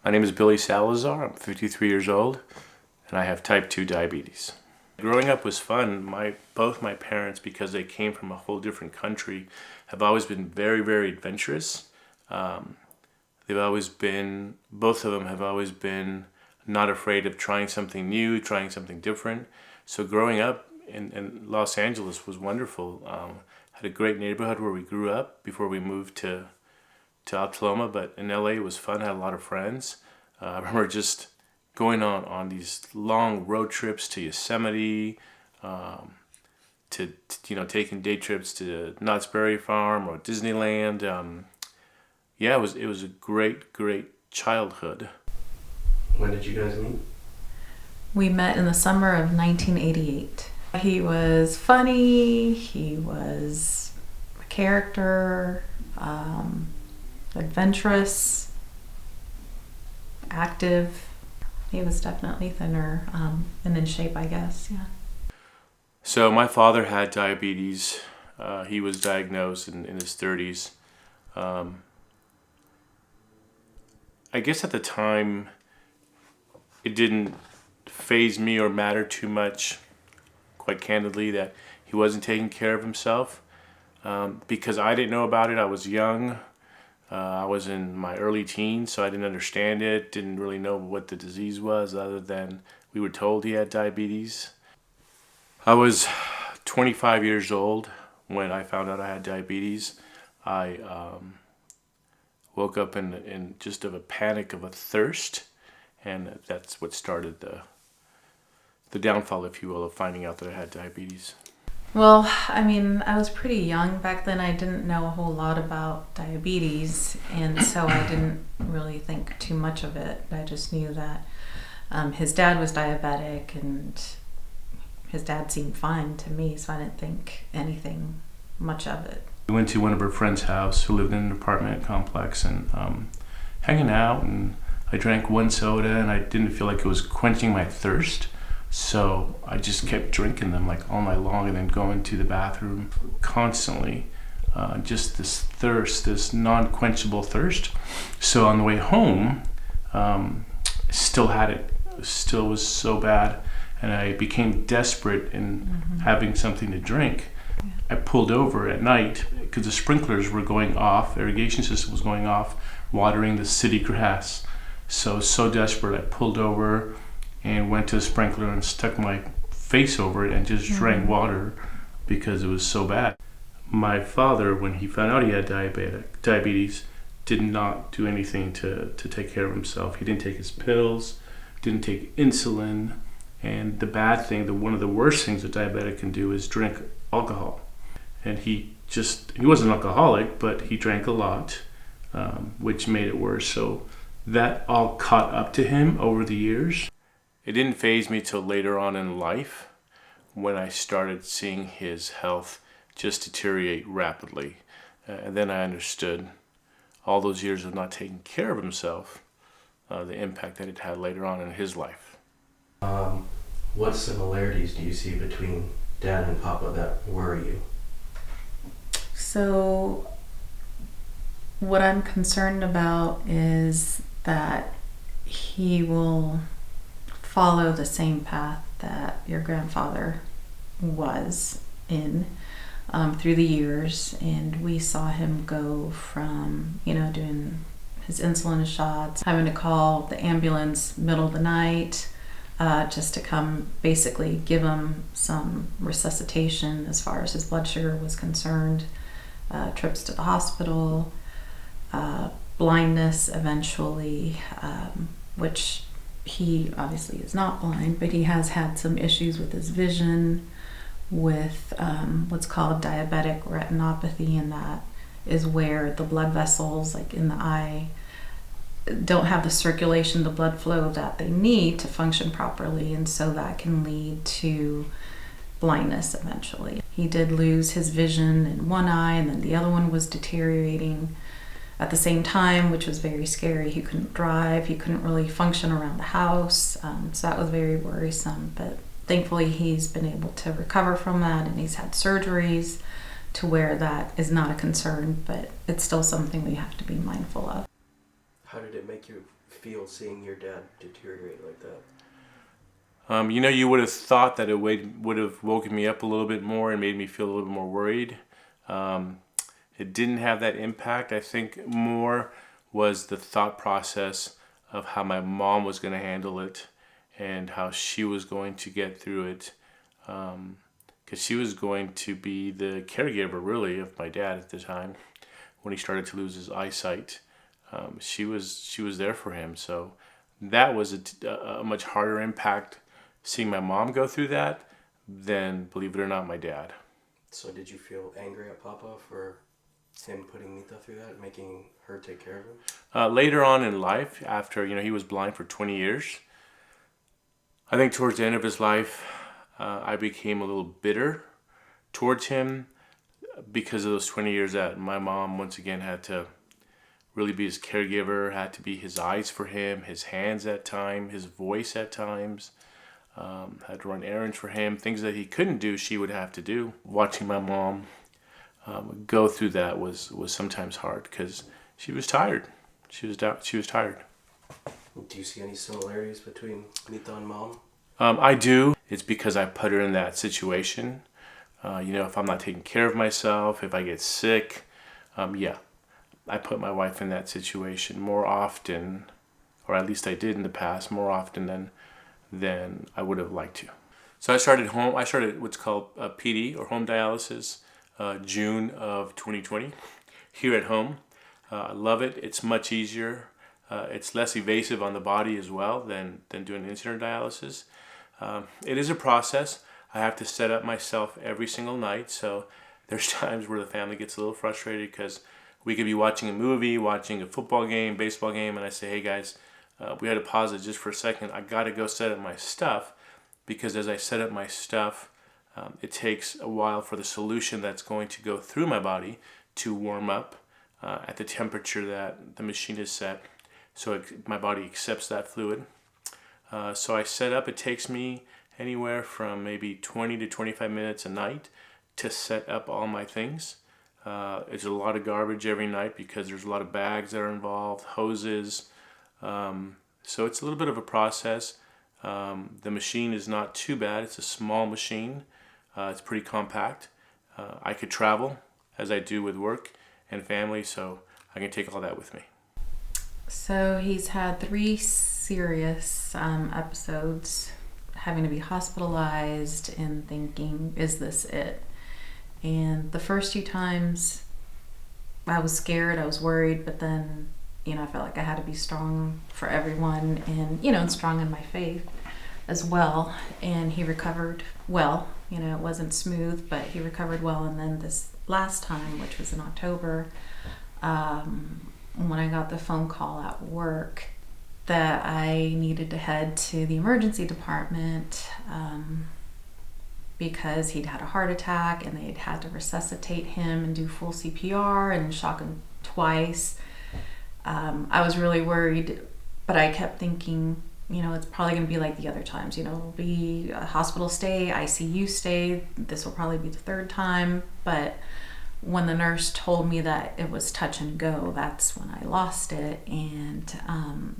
My name is Billy Salazar. I'm 53 years old, and I have type 2 diabetes. Growing up was fun. Both my parents, because they came from a whole different country, have always been very, very adventurous. Both of them have always been not afraid of trying something new, trying something different. So growing up in Los Angeles was wonderful. Had a great neighborhood where we grew up before we moved to Altaloma, but in LA it was fun. I had a lot of friends. I remember just going on these long road trips to Yosemite, taking day trips to Knott's Berry Farm or Disneyland. It was a great childhood. When did you guys meet? We met in the summer of 1988. He was funny. He was a character. Adventurous, active. He was definitely thinner and in shape, I guess, yeah. So my father had diabetes. He was diagnosed in his 30s. I guess at the time, it didn't faze me or matter too much, quite candidly, that he wasn't taking care of himself. Because I didn't know about it. I was young. I was in my early teens, so I didn't understand it, didn't really know what the disease was other than we were told he had diabetes. I was 25 years old when I found out I had diabetes. I woke up in just of a panic of a thirst, and that's what started the downfall, if you will, of finding out that I had diabetes. Well, I mean, I was pretty young back then. I didn't know a whole lot about diabetes, and so I didn't really think too much of it. I just knew that his dad was diabetic, and his dad seemed fine to me, so I didn't think anything much of it. We went to one of our friend's house who lived in an apartment complex and hanging out, and I drank one soda, and I didn't feel like it was quenching my thirst. So I just kept drinking them like all night long and then going to the bathroom constantly. Just this thirst, this non-quenchable thirst. So on the way home, still had it. It still was so bad. And I became desperate in having something to drink. Yeah. I pulled over at night because the sprinklers were going off, irrigation system was going off, watering the city grass. So desperate, I pulled over and went to the sprinkler and stuck my face over it and just drank water because it was so bad. My father, when he found out he had diabetes, did not do anything to take care of himself. He didn't take his pills, didn't take insulin, and the bad thing, one of the worst things a diabetic can do is drink alcohol. And he wasn't an alcoholic, but he drank a lot, which made it worse. So that all caught up to him over the years. It didn't faze me till later on in life when I started seeing his health just deteriorate rapidly. And then I understood all those years of not taking care of himself, the impact that it had later on in his life. What similarities do you see between Dad and Papa that worry you? So what I'm concerned about is that he will follow the same path that your grandfather was in through the years, and we saw him go from doing his insulin shots, having to call the ambulance middle of the night just to come basically give him some resuscitation as far as his blood sugar was concerned, trips to the hospital, blindness eventually, which he obviously is not blind, but he has had some issues with his vision, with what's called diabetic retinopathy, and that is where the blood vessels, like in the eye, don't have the circulation, the blood flow that they need to function properly, and so that can lead to blindness eventually. He did lose his vision in one eye, and then the other one was deteriorating at the same time, which was very scary. He couldn't drive, he couldn't really function around the house, so that was very worrisome. But thankfully he's been able to recover from that, and he's had surgeries to where that is not a concern, but it's still something we have to be mindful of. How did it make you feel seeing your dad deteriorate like that? You would have thought that it would have woken me up a little bit more and made me feel a little bit more worried. Um, it didn't have that impact. I think more was the thought process of how my mom was going to handle it and how she was going to get through it. Because she was going to be the caregiver, really, of my dad at the time when he started to lose his eyesight. She was there for him. So that was a much harder impact seeing my mom go through that than, believe it or not, my dad. So did you feel angry at Papa for him putting Nita through that, making her take care of him? Later on in life, after he was blind for 20 years, I think towards the end of his life, I became a little bitter towards him because of those 20 years that my mom once again had to really be his caregiver, had to be his eyes for him, his hands at times, his voice at times. Had to run errands for him, things that he couldn't do, she would have to do. Watching my mom go through that was sometimes hard because she was tired. She was tired. Do you see any similarities between Nita and Mom? I do. It's because I put her in that situation. If I'm not taking care of myself, if I get sick, I put my wife in that situation more often, or at least I did in the past, more often than I would have liked to. So I started what's called PD, or home dialysis, June of 2020, here at home. I love it. It's much easier. It's less evasive on the body as well than doing insulin dialysis. It is a process. I have to set up myself every single night. So there's times where the family gets a little frustrated because we could be watching a movie, watching a football game, baseball game, and I say, hey guys, we had to pause it just for a second. I got to go set up my stuff, because as I set up my stuff, it takes a while for the solution that's going to go through my body to warm up at the temperature that the machine is set, so my body accepts that fluid. So I set up. It takes me anywhere from maybe 20 to 25 minutes a night to set up all my things. There's a lot of garbage every night because there's a lot of bags that are involved, hoses. So it's a little bit of a process. The machine is not too bad. It's a small machine. It's pretty compact. I could travel as I do with work and family, so I can take all that with me. So he's had 3 serious episodes, having to be hospitalized and thinking, is this it? And the first 2 times I was scared, I was worried, but then I felt like I had to be strong for everyone and strong in my faith as well. And he recovered well. It wasn't smooth, but he recovered well. And then this last time, which was in October, when I got the phone call at work that I needed to head to the emergency department because he'd had a heart attack and they'd had to resuscitate him and do full CPR and shock him twice. I was really worried, but I kept thinking, it's probably going to be like the other times. It'll be a hospital stay, ICU stay. This will probably be the 3rd time. But when the nurse told me that it was touch and go, that's when I lost it. And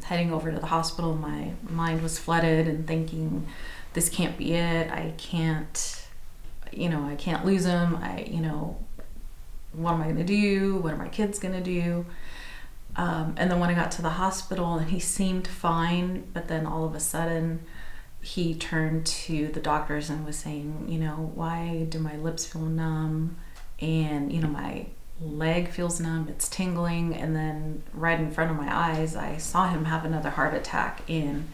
heading over to the hospital, my mind was flooded and thinking, this can't be it. I can't lose him. What am I going to do? What are my kids going to do? And then when I got to the hospital and he seemed fine, but then all of a sudden he turned to the doctors and was saying, why do my lips feel numb? And, my leg feels numb, it's tingling. And then right in front of my eyes, I saw him have another heart attack. And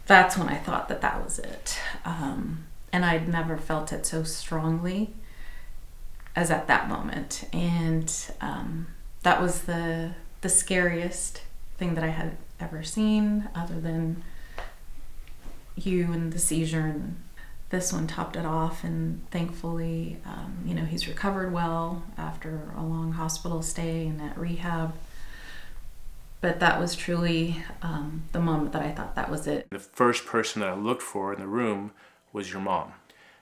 that's when I thought that was it. And I'd never felt it so strongly as at that moment. And that was the scariest thing that I had ever seen, other than you and the seizure, and this one topped it off. And thankfully, he's recovered well after a long hospital stay and at rehab. But that was truly the moment that I thought that was it. The first person that I looked for in the room was your mom.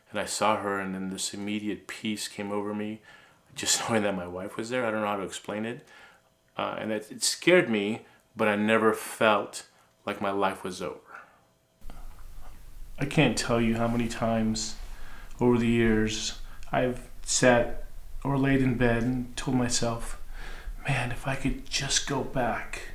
And I saw her, and then this immediate peace came over me, just knowing that my wife was there. I don't know how to explain it. And it scared me, but I never felt like my life was over. I can't tell you how many times over the years I've sat or laid in bed and told myself, man, if I could just go back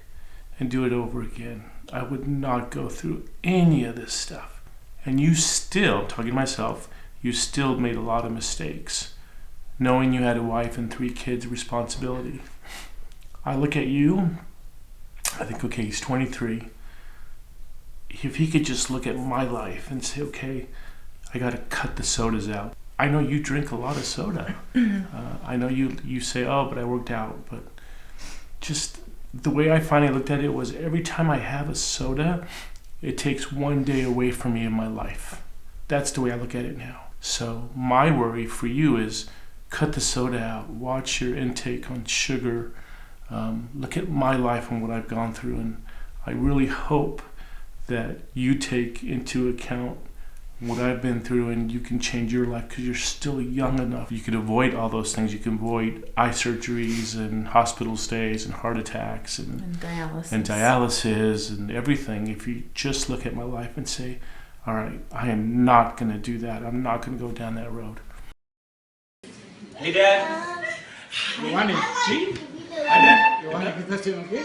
and do it over again, I would not go through any of this stuff. And you still, talking to myself, you still made a lot of mistakes, knowing you had a wife and 3 kids responsibility. I look at you, I think, okay, he's 23. If he could just look at my life and say, okay, I got to cut the sodas out. I know you drink a lot of soda. I know you say, oh, but I worked out. But just the way I finally looked at it was every time I have a soda, it takes 1 day away from me in my life. That's the way I look at it now. So my worry for you is cut the soda out, watch your intake on sugar, look at my life and what I've gone through. And I really hope that you take into account what I've been through and you can change your life because you're still young enough. You could avoid all those things. You can avoid eye surgeries and hospital stays and heart attacks and dialysis and everything if you just look at my life and say, all right, I am not going to do that. I'm not going to go down that road. Hey, Dad. You want it? See? Hi, Dad. You want to get this in, okay?